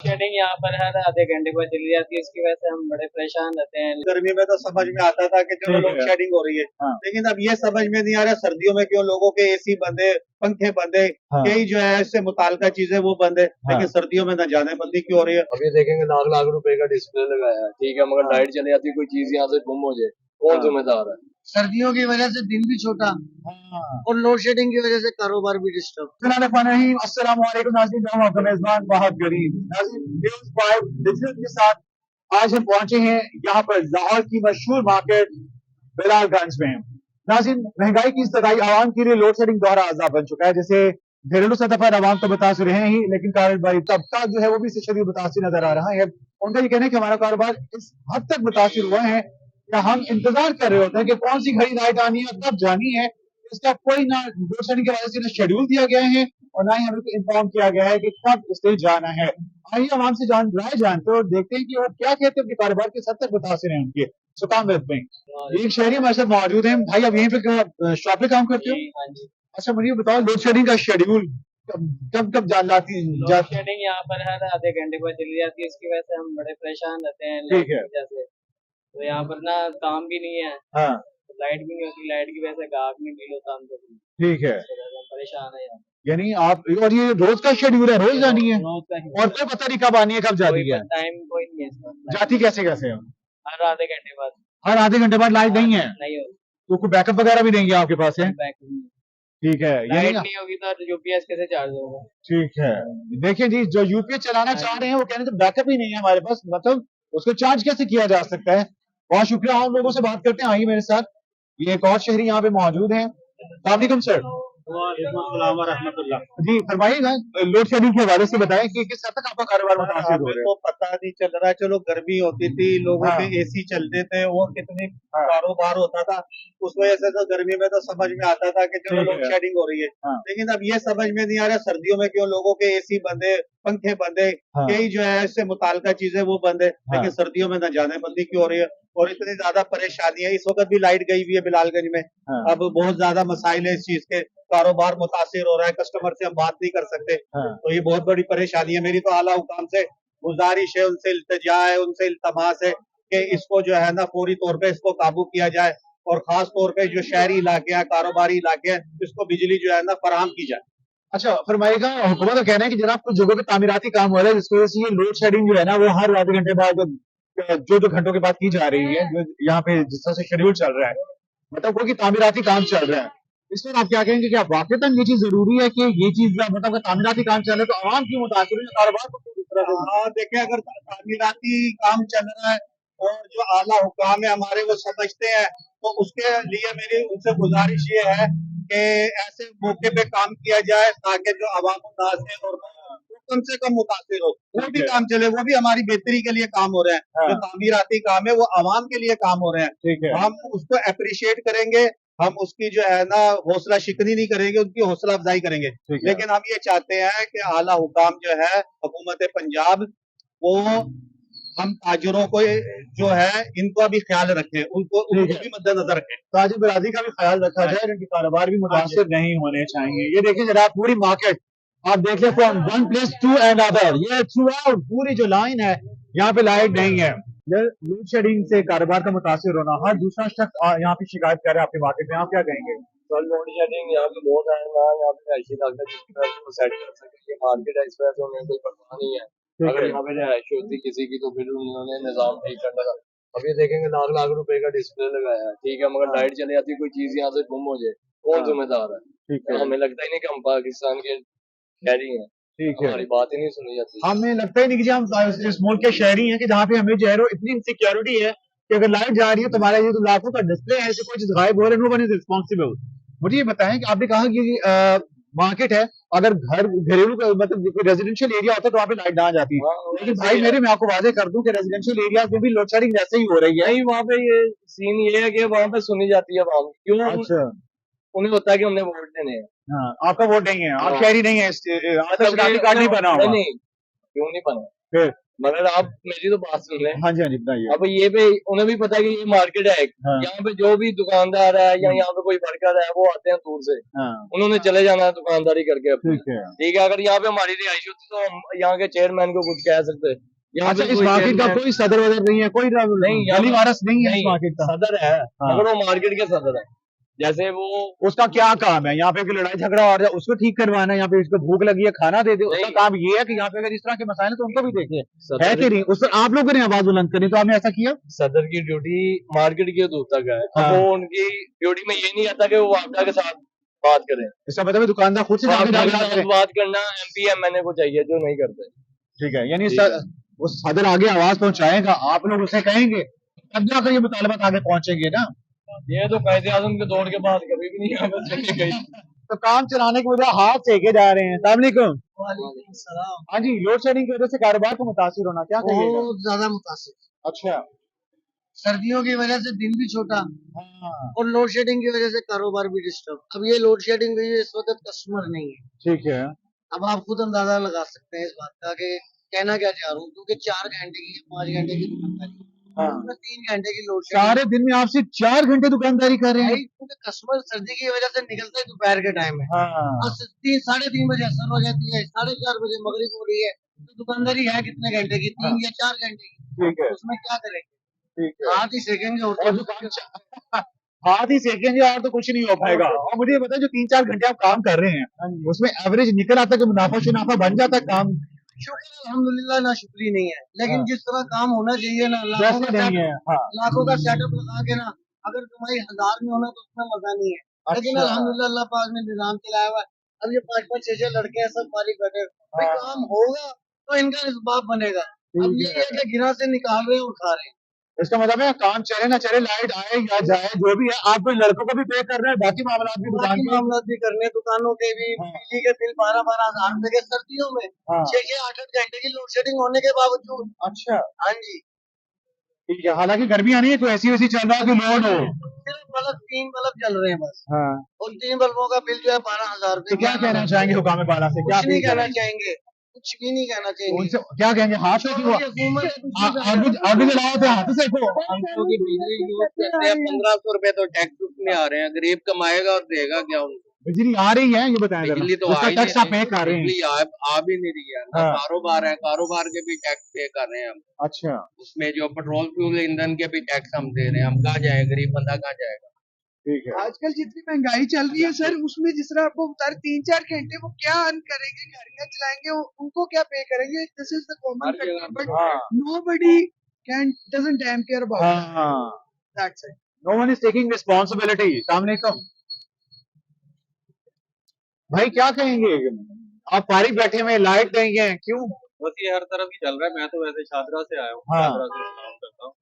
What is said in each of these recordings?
Shading यहाँ पर हर आधे घंटे बाद चली जाती है, इसकी वजह से हम बड़े परेशान रहते हैं। गर्मी में तो समझ में आता था कि चलो लोड शेडिंग हो रही है, लेकिन अब ये समझ में नहीं आ रहा सर्दियों में क्यों लोगों के एसी बंद है, पंखे बंद है, कई जो है इससे मुताल्लिका चीजें वो बंद है, लेकिन सर्दियों में न जाने बंदी क्यों हो रही है। अब ये देखेंगे लाख लाख रुपए का डिस्प्ले लगाया है, ठीक है, मगर लाइट चली जाती है, कोई चीज यहाँ से गुम हो जाए, कौन जिम्मेदार है। सर्दियों की वजह से दिन भी छोटा और लोड शेडिंग की वजह से कारोबार भी डिस्टर्ब। अस्सलाम वालेकुम नाज़रीन, मैं हूं आपका मेजबान बहुत गरीब नाज़रीन न्यूज़ 5 डिजिटल के साथ आज हम पहुंचे हैं यहाँ पर लाहौर की मशहूर मार्केट बिलालगंज में। नाज़रीन, महंगाई की सताई आवाम के लिए लोड शेडिंग दोहरा अज़ाब बन चुका है, जिसे घरेलू सतह पर आवाम तो मुतासिर हैं ही, लेकिन कारोबारी तबका जो है वो भी इससे शदीद मुतासिर नजर आ रहा है। उनका ये कहना है कि हमारा कारोबार इस हद तक मुतासिर हुआ है कि हम इंतजार कर रहे होते हैं कि कौन सी घड़ी लाइट आनी है, कब जानी है। इसका कोई ना लोड शेडिंग की वजह से ना शेड्यूल दिया गया है और ना ही हमें इन्फॉर्म किया गया है कि कब इससे जाना है। आइए आवाम से राय जानते और देखते हैं कि वो क्या कहते हैं, अपने कारोबार के हद तक मुतासिर हैं उनके। सो काम विद मी, एक शहरी हमारे साथ मौजूद हैं। भाई, आप यहीं पे शॉप पे काम करते हो? हाँ जी। अच्छा, मुझे बताओ लोड शेडिंग का शेड्यूल कब कब जान लाती लोड शेडिंग यहाँ पर हर आधे घंटे बाद चली जाती है, इसकी वजह से हम बड़े परेशान रहते हैं। ठीक है। जैसे तो यहाँ पर ना काम भी नहीं है, हाँ, लाइट भी नहीं होती, लाइट की वजह से गाहक नहीं डील होता हमसे, ठीक है। परेशान है यार। यानी आप, और ये रोज का शेड्यूल है, रोज जानी है रोज का ही। और कोई पता नहीं कब आनी है, कब जाती है? टाइम कोई नहीं है इसका। जाती कैसे कैसे है? हर आधे घंटे बाद। हर आधे घंटे बाद लाइट नहीं है? नहीं होती। तो कोई बैकअप वगैरह भी नहीं है आपके पास है? ठीक है। लाइट नहीं होगी तो यूपीएस कैसे चार्ज होगा? ठीक है। देखिए जी, जो यूपीएस चलाना चाह रहे हैं वो कह रहे हैं बैकअप ही नहीं है हमारे पास, मतलब उसको चार्ज कैसे किया जा सकता है? बहुत शुक्रिया, हम लोगों से बात करते हैं। आइए मेरे साथ, ये एक और शहरी यहाँ पे मौजूद हैं। अस्सलाम सर। जी फरमाइएगा, लोड शेडिंग के हवाले से बताएं कि किस हद तक आपका कारोबार मुतासिर हो रहा है? तो पता नहीं चल रहा है। चलो गर्मी होती थी, लोगों के एसी चलते थे, वो कितनी कारोबार होता था, उस वजह से तो गर्मी में तो समझ में आता था कि चलो लोड शेडिंग हो रही है, लेकिन अब ये समझ में नहीं आ रहा सर्दियों में क्यों लोगों के एसी बंद है, पंखे बंद है, कई जो है इससे मुताल्लिका चीजें वो बंद है, लेकिन सर्दियों में न जाने बंदी क्यों हो रही है और इतनी ज्यादा परेशानी है। इस वक्त भी लाइट गई हुई है बिलालगंज में। अब बहुत ज्यादा मसाइल है इस चीज के, कारोबार मुतासिर हो रहा है, कस्टमर से हम बात नहीं कर सकते, तो ये बहुत बड़ी परेशानी है। मेरी तो आला हुकाम से गुजारिश है, उनसे इल्तिजा है, उनसे इल्तमास है कि इसको जो है ना फौरी तौर पे इसको काबू किया जाए और खास तौर पे जो शहरी इलाके हैं, कारोबारी इलाके हैं, इसको बिजली जो है ना फराहम की जाए। अच्छा फरमाइएगा, हुकूमत का कहना है कि जनाब कुछ जगहों पे तामीराती काम हो रहा है, जिसकी वजह से ये लोड शेडिंग जो है ना वो हर आधे घंटे बाद जो घंटों के बाद की जा रही है, जो यहाँ पे जिस तरह से शेड्यूल चल रहा है, मतलब वो कि तामीराती काम चल रहा है। इस पर आप क्या कहेंगे, क्या वाकई ये चीज जरूरी है कि ये चीज मतलब तामीराती काम चल रहा है तो आवाम क्यों मुतासिर है, कारोबार को किस तरह से? देखिए, अगर तामीराती काम चल रहा है और जो आला हुकाम है हमारे वो समझते हैं, तो उसके लिए मेरी उनसे गुजारिश ये है कि ऐसे मौके पे काम किया जाए ताकि जो आवाम उदास है और कम से कम मुतासिर हो, वो भी काम चले, वो भी हमारी बेहतरी के लिए काम हो रहे हैं। जो तामीराती काम है वो आवाम के लिए काम हो रहे हैं, हम उसको अप्रिशिएट करेंगे, हम उसकी जो है ना हौसला शिकनी नहीं करेंगे, उनकी हौसला अफजाई करेंगे, लेकिन हम ये चाहते हैं कि आला हुकाम जो है हुकूमत पंजाब, वो हम ताजरों को जो है इनका भी ख्याल रखें, उनको भी मद्देनजर रखें, ताजिर बरादरी का भी ख्याल रखा जाए, इनके कारोबार भी मुतासिर नहीं होने चाहिए। ये देखिए जरा पूरी मार्केट आप देख लें, from one place to and other, ये थ्रू आउट पूरी जो लाइन है यहाँ पे लाइट नहीं है। लोड शेडिंग से कारोबार का मुतासिर होना, हर दूसरा शख्स यहाँ पे शिकायत कर रहा है आपके मार्केट में, आप क्या कहेंगे? तो लोड शेडिंग यहाँ पे बहुत है ना, यहाँ पे ऐसी इलाका जिसकी वजह से वो सेट कर सके, ये मार्केट है, इस वजह से उन्हें कोई परवाह नहीं है। अगर यहाँ पे रिहायश होती किसी की तो फिर उन्होंने निजाम ठीक करना था। अब ये देखेंगे लाख लाख रुपए का डिस्प्ले लगाया है, ठीक है, मगर लाइट चली जाती है, कोई चीज यहाँ से गुम हो जाए, कौन जिम्मेदार है? हमें लगता ही नहीं कि हम पाकिस्तान के शहरी हैं, ठीक है, हमारी बात ही नहीं सुनी जाती। हमें लगता ही नहीं कि हम इस मुल्क के शहरी हैं कि जहाँ पे हमें जो है इतनी इनसिक्योरिटी है कि अगर लाइट जा रही है तो हमारा ये तो लाखों का डिस्प्ले है, ऐसे कोई चीज गायब हो रही है, नो वन इज रिस्पॉन्सिबल। मुझे ये बताएं कि आपने कहा कि मार्केट है, अगर घर घरेलू मतलब रेजिडेंशियल एरिया होता है तो वहाँ पे लाइट ना जाती है, लेकिन भाई मेरे मैं आपको वादे कर दूं कि रेजिडेंशियल एरिया में भी लोड शेडिंग जैसे ही हो रही है। नहीं, वहाँ पे ये सीन ये है कि वहाँ पे सुनी जाती है आवाम, क्यों? अच्छा, उन्हें होता है कि हमने वोट देने हैं। हाँ, आपका वोट नहीं है, आप शहरी नहीं है, कार्ड नहीं बना हुआ। नहीं, क्यों नहीं बना? फिर मगर आप मेरी तो बात सुन लें। हाँ जी बताइए। अब ये पे उन्हें भी पता है कि ये मार्केट है एक। हाँ। यहाँ पे जो भी दुकानदार है या यहाँ पे कोई वर्कर है वो आते हैं दूर से, हाँ उन्होंने चले जाना है दुकानदारी करके अपनी। ठीक है। ठीक है, अगर यहाँ पे हमारी रिहाइश होती तो हम यहाँ के चेयरमैन को कुछ कह सकते। यहाँ अच्छा पे इस कोई मार्केट का chairman- कोई सदर वदर नहीं है, कोई नहीं, यहाँ गली पे- वारस नहीं है इस नहीं, मार्केट का। सदर है हाँ। मगर वो मार्केट के सदर है। जैसे वो उसका क्या काम है? यहाँ पे कोई लड़ाई झगड़ा हो रहा है उसको ठीक करवाना है, यहाँ पे इसको भूख लगी है खाना दे दे, उसका नहीं। काम ये है कि यहाँ पे अगर इस तरह के मसाइल हैं तो उनको भी देखे है सदर कि नहीं। उस पर आप लोगों ने आवाज बुलंद करी तो आपने ऐसा किया। सदर की ड्यूटी मार्केट की दूर तक है। हाँ। अब वो उनकी ड्यूटी में ये नहीं आता कि वो वापडा के साथ बात करें। इसका मतलब है दुकानदार खुद से जाके वापडा के बात साथ करे। बात करना MP MNA को चाहिए, जो नहीं करते। ठीक है, यानी ठीक है। उस सदर आगे आवाज पहुंचाएगा, आप लोग उसे कहेंगे तब जाकर ये मुतालबात आगे पहुंचेंगे ना। ये तो कायदे आजम के दौर के बाद कभी भी नहीं यहाँ पे चली गई। तो काम चलाने के बजाय हाथ सेके जा रहे हैं। अस्सलाम वालेकुम। वालेकुम सलाम। हाँ जी, लोड शेडिंग की वजह से कारोबार को मुतासिर होना, क्या कहिएगा? बहुत ज्यादा मुतासिर। अच्छा। सर्दियों की वजह से दिन भी छोटा हाँ और लोड शेडिंग की वजह से कारोबार भी डिस्टर्ब। अब ये लोड शेडिंग हुई है, इस वक्त कस्टमर नहीं है। ठीक है। अब आप खुद अंदाजा लगा सकते हैं इस बात का कि कहना क्या चाह रहा हूँ, क्योंकि 4 घंटे की 5 घंटे की दुकानदारी, हाँ। उसमें 3 घंटे की लोड शेडिंग सारे दिन में आप सिर्फ 4 घंटे दुकानदारी कर रहे हैं। है, क्योंकि कस्टमर सर्दी की वजह से निकलते ही दोपहर के टाइम है हाँ और 3-3:30 बजे असर हो जाती है, 4:30 बजे मगरिब हो रही है, तो दुकानदारी है कितने घंटे की? 3 या 4 घंटे की। ठीक है। उसमें क्या करेंगे? ठीक है। हाथ ही सेकेंगे और और हाथ ही सेकेंगे यार तो कुछ नहीं हो पाएगा। और मुझे ये बताओ जो 3-4 घंटे आप काम कर रहे हैं उसमें एवरेज निकल आता है कि मुनाफा शुनाफा बन जाता है काम? शुक्र अल्हम्दुलिल्लाह ना शुक्री नहीं है, लेकिन हाँ। जिस तरह काम होना चाहिए ना, वैसे नहीं है। हाँ लाखों का सेटअप लगा के ना, अगर कमाई 1000 में होना तो उसमें मजा नहीं है। लेकिन अच्छा। अल्हम्दुलिल्लाह अल्लाह पाक ने निजाम चलाया हुआ है। अब ये 5-5 6-6 लड़के हैं, सब फारिग बैठे हैं। भाई हाँ। काम होगा तो इनका इसबाब बनेगा। अब ठीक ये है। है कि गिरा से निकाल रहे हैं, उठा रहे हैं। इसका मतलब है काम चले ना चले, लाइट आए या जाए, जो भी है आप कोई लड़कों को भी पे कर रहे हैं, बाकी मामला भी दुकान बाकी के। मामला भी करने, दुकानों के भी, हाँ। बिजली के बिल 12-12 हजार रुपए के सर्दियों में, हाँ। 6-6 8-8 घंटे की लोड शेडिंग होने के बावजूद। अच्छा हाँ जी, ठीक है। हालांकि गर्मियां नहीं है, कोई ऐसी वैसी चल रहा है कि लोड हो। सिर्फ बल्ब 3 बल्ब जल रहे हैं बस। हाँ उन 3 बल्बों का बिल जो है 12,000 रुपए। तो क्या कहना चाहेंगे हुकाम बाला से? क्या कुछ नहीं अपील कहना करेंगे? चाहेंगे, कुछ भी नहीं कहना चाहेंगे। उनसे क्या कहेंगे? हाथ से क्यों? हुकूमत है, कुछ नहीं कहना। अभी जलाओ थे हाथ से को। 500 की बिजली यूज करते हैं, 1500 रुपए तो टैक्स उसमें आ रहे हैं। गरीब कमाएगा और देगा क्या उनको? बिजली आ रही है ये बताएं जरा। बिजली तो उसका आ ही टैक्स आप पे कर रहे हैं। बिजली आ भी नहीं रही है ना। हाँ। कारोबार है, कारोबार के भी टैक्स पे कर रहे हैं हम। अच्छा उसमें जो पेट्रोल फ्यूल ईंधन के भी टैक्स हम दे रहे हैं। हम कहाँ जाए? गरीब बंदा कहाँ जाएगा? ठीक है। आजकल जितनी महंगाई चल रही है सर, उसमें जिस तरह आपको बता रहे 3-4 घंटे वो क्या अर्न करेंगे, गाड़ियां चलाएंगे, उनको क्या पे करेंगे? दिस इज द कॉमन हर जगह फैक्टर, बट हाँ nobody can doesn't damn care about हाँ that's it. No one is taking responsibility. सामनेकुम भाई क्या कहेंगे? आप फारिग बैठे हुए, लाइट नहीं है, क्यों? बस ये हर तरफ ही चल रहा है। मैं तो वैसे शादरा से आया हूँ, हाँ। शादरा से काम करता हूँ।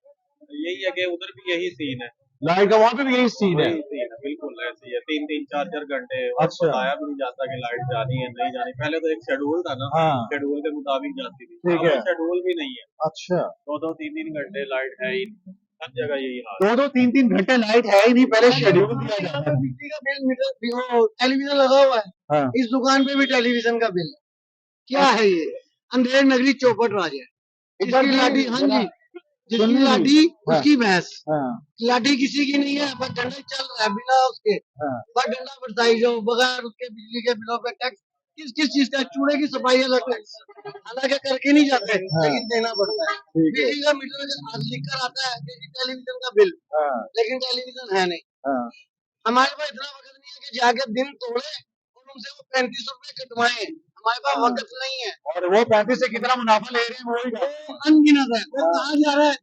यही है कि उधर भी यही सीन है, लाइट का वहाँ पे भी यही सीन है। वही सीन है, बिल्कुल ऐसे ही है। 3-3 4-4 घंटे अच्छा। बताया भी नहीं जाता कि लाइट जानी है नहीं जानी। पहले तो एक शेड्यूल था ना, हाँ शेड्यूल के मुताबिक जाती थी। ठीक अब है। शेड्यूल भी नहीं है, अच्छा 2-2 3-3 घंटे लाइट है ही नहीं। हर जगह यही हाल है। 2-2 3-3 घंटे लाइट है ही नहीं, पहले शेड्यूल दिया यहाँ जाता पे है। बिजली का बिल, मीटर, वो टेलीविजन लगा हुआ है, हाँ इस दुकान पे भी टेलीविजन का बिल है। क्या है ये? अंधेर नगरी चौपट राज है। इधर इसकी भी लाठी, हाँ जरा जी, जिसकी सुनिए भी। लाठी हाँ। उसकी भैंस। हाँ लाठी किसी की नहीं है, बस डंडा चल रहा है बिना उसके। हाँ बस डंडा बरसाई जो बगैर उसके बिजली के बिलों पे टैक्स। किस किस चीज का? चूड़े की सफाई अलग टैक्स, हालांकि करके नहीं जाते, हाँ। लेकिन देना पड़ता है। ठीक है। बिजली का मीटर आज लिख कर आता है कि टेलीविजन का बिल, हाँ लेकिन टेलीविजन है नहीं। हाँ हमारे पास इतना वक्त नहीं है कि जाके दिन तोड़े और उनसे वो 35 रुपए कटवाए। हमारे पास हाँ। वक्त नहीं है। और वो 35 से कितना मुनाफा ले रहे हैं वही का। वो अनगिनत है, वो हाँ। कहाँ जा रहा है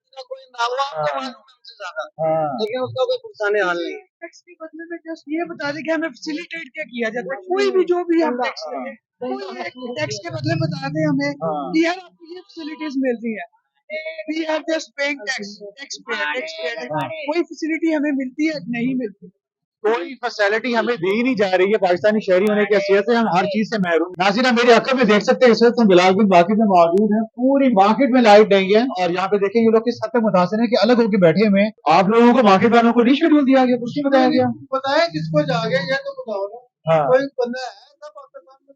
उसका कोई नावा आपको हाँ। मालूम है हमसे ज्यादा, हाँ लेकिन उसका कोई पुरसाने हाल नहीं है। टैक्स के बदले में जस्ट ये बता दें कि हमें फैसिलिटेट क्या किया जाता है। कोई भी जो भी हम टैक्स लेते हैं, कोई एक टैक्स के बदले बता दें हमें हाँ। कि यार आपको ये फैसिलिटीज मिल रही है, we are just paying tax, tax pay. कोई फैसिलिटी हमें मिलती है? नहीं मिलती। कोई फैसिलिटी हमें दी नहीं जा रही है। पाकिस्तानी शहरी होने की हैसियत से हम हर चीज से महरूम। नाज़रीन मेरे अक्ल में देख सकते हैं इस वक्त हम बिलाल बिन बाकी में मौजूद हैं। पूरी मार्केट में लाइट नहीं है और यहाँ पे देखें ये लोग किस हद तक मुतासिर है कि अलग होकर बैठे हुए हैं। आप लोगों को मार्केट वालों को रिशेड्यूल दिया गया, कुछ नहीं बताया गया। बताया किसको जागे, ये तो बताओ ना। हाँ कोई बंदा है ऐसा पाकिस्तान में?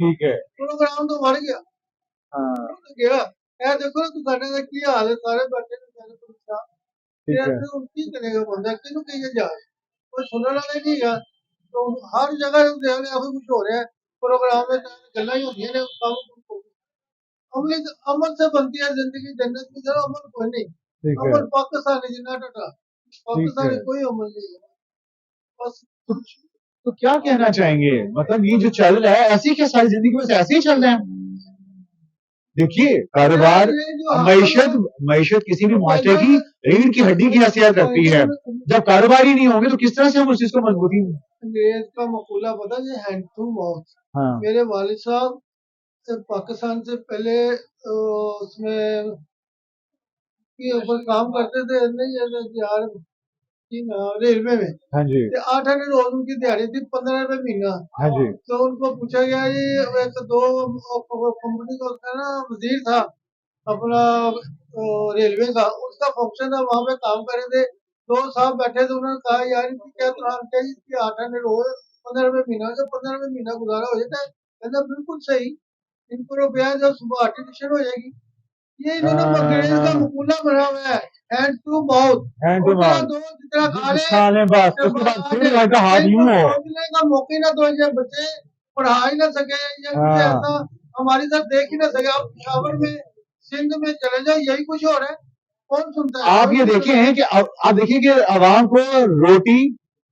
ठीक है। प्रोग्राम तो बढ़ गया। हाँ गया यार देखो ना दुकानें का की हाल है सारे बैठे ने सारे परेशान ठीक यार है फिर उनकी करेगा बंदा किन्हों कहिए जाए कोई सुनने वाला ही नहीं है तो हर जगह देख रहे अभी कुछ हो रहा है प्रोग्राम में गल्ला ही होती है ना काम अमल अमल से बनती है जिंदगी जन्नत में जरा अमल कोई नहीं ठीक है अमल पाकिस्तानी जिन्ना टटा ठीक पाकिस्तानी है कोई अमल नहीं है बस तो, तो क्या कहना चाहेंगे मतलब ये जो चल रहा है ऐसे ही क्या सारी जिंदगी में ऐसे ही चल रहा है देखिए कारोबार ये जो मईशत मईशत किसी भी माशरे की रीढ़ की हड्डी की हैसियत रखती है जब कारोबार ही नहीं होंगे तो किस तरह से हम उस चीज को मजबूती अंग्रेज का मकूला पता है हैंड टू माउथ हाँ मेरे वालिद साहब पाकिस्तान से पहले उसमें के ऊपर काम करते थे नहीं ऐसे यार रेलवे में हाँ जी 8 आने रोज उनकी दिहाड़ी थी 15 रुपए महीना हाँ जी तो उनको पूछा गया ये एक दो कंपनी का उसका ना वजीर था अपना रेलवे का उसका फंक्शन था वहां पे काम कर रहे थे दो साहब बैठे थे उन्होंने कहा यार इनकी क्या तनख्वाह चाहिए इसकी 8 आने रोज 15 रुपए महीना जो 15 रुपए महीना गुजारा हो जाता है कहता बिल्कुल सही इनको रुपया जब सुबह आर्टिफिशियल हो जाएगी ये इन्होंने अंग्रेज का मुकुला बना हुआ है hand to mouth hand to उतना माउथ दो जितना खा ले खा लें बस जब उसके बाद आ फिर जाए लड़का हाथ इनको यूं हो सोचने का मौका ही ना दो ये बच्चे पढ़ा ही ना सके या कुछ हाँ ऐसा हमारी तरफ देख ही ना सके आप पेशावर में सिंध में चले जाओ यही कुछ हो रहा है कौन सुनता है आप कोई ये नहीं देखे सुनता हैं कि आप देखिए कि आवाम को रोटी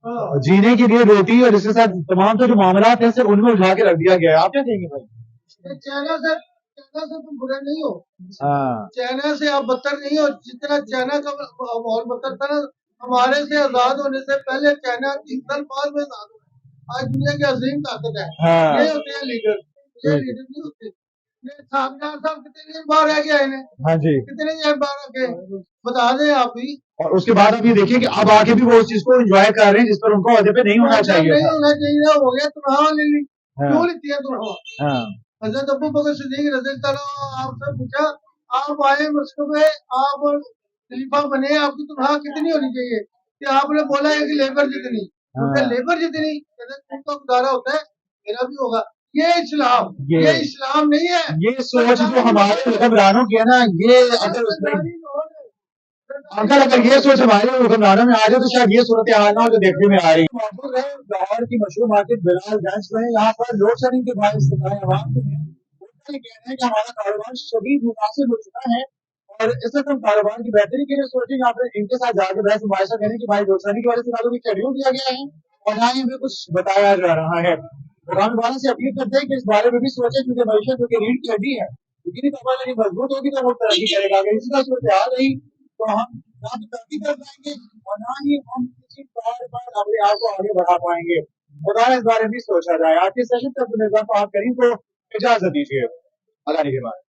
हाँ जीने के लिए रोटी और इसके साथ तमाम तो जो मामला हैं सिर्फ उनमें उठा के रख दिया गया है आप क्या कहेंगे भाई ये चाइना से तुम बुरे नहीं हो हाँ चाइना से आप बदतर नहीं हो जितना चाइना का माहौल बदतर था ना हमारे से आजाद होने से पहले चाइना 3 साल बाद में आजाद हुआ आज दुनिया की अजीम ताकत है हाँ ये होते हैं लीडर ये ठीक है लीडर नहीं होते ये सामने साहब कितने दिन बाहर रह गए इन्हें हाँ जी कितने दिन बाहर रह गए बता दें आप भी और उसके बाद आप ये देखिए कि अब आके भी वो उस चीज को एंजॉय कर रहे हैं जिस पर उनको अहदे पे नहीं होना ऐसा चाहिए नहीं था होना चाहिए हो गया तनख्वाह ले ली हाँ क्यों लेती है तनख्वाह हाँ हजरत अबू बकर सिद्दीक रज़ी अल्लाह अन्हु आपसे पूछा आप आए मस्को में आप खलीफा बने आपकी तनख्वाह कितनी होनी चाहिए कि आपने बोला है कि लेबर जितनी उनका हाँ लेबर जितनी कहते उनका गुजारा होता है मेरा भी होगा ये ये इस्लाम नहीं है ये सोच जो हमारे हुक्मरानों की है ना ये अगर उसमें अगर अगर ये सोच हमारे हुक्मरानों में आ जाए तो शायद ये सूरत हाल ना हो जो देखने में आ रही है मौजूद है लाहौर की मशहूर मार्केट बिलालगंज में यहाँ पर लोड शेडिंग के बायस आवाम जो है उनका ये कहना है कि हमारा कारोबार शदीद मुतासिर हो चुका है और इस वक्त हम कारोबार की बेहतरी के लिए सोचेंगे यहाँ पर इनके साथ जाकर बहस मुबाहिसा करें कि भाई लोड शेडिंग की वजह से ना तो शेड्यूल दिया गया है और ना ही हमें कुछ बताया जा रहा है पुराने वालों से अपील करते हैं कि इस बारे में भी सोचें क्योंकि मईशत जो कि रीढ़ की हड्डी है इतनी तबाह नहीं मजबूत होगी तो वो तरक्की करेगा अगर इसी का सूरत हाल रही तो हम ना तो तरक्की कर पाएंगे और ना ही हम किसी तौर पर अपने आप को आगे बढ़ा पाएंगे खुदा इस बारे में भी सोचा जाए आज के सेशन तक निजाम आप करें तो इजाजत दीजिए अल्लाह के बाद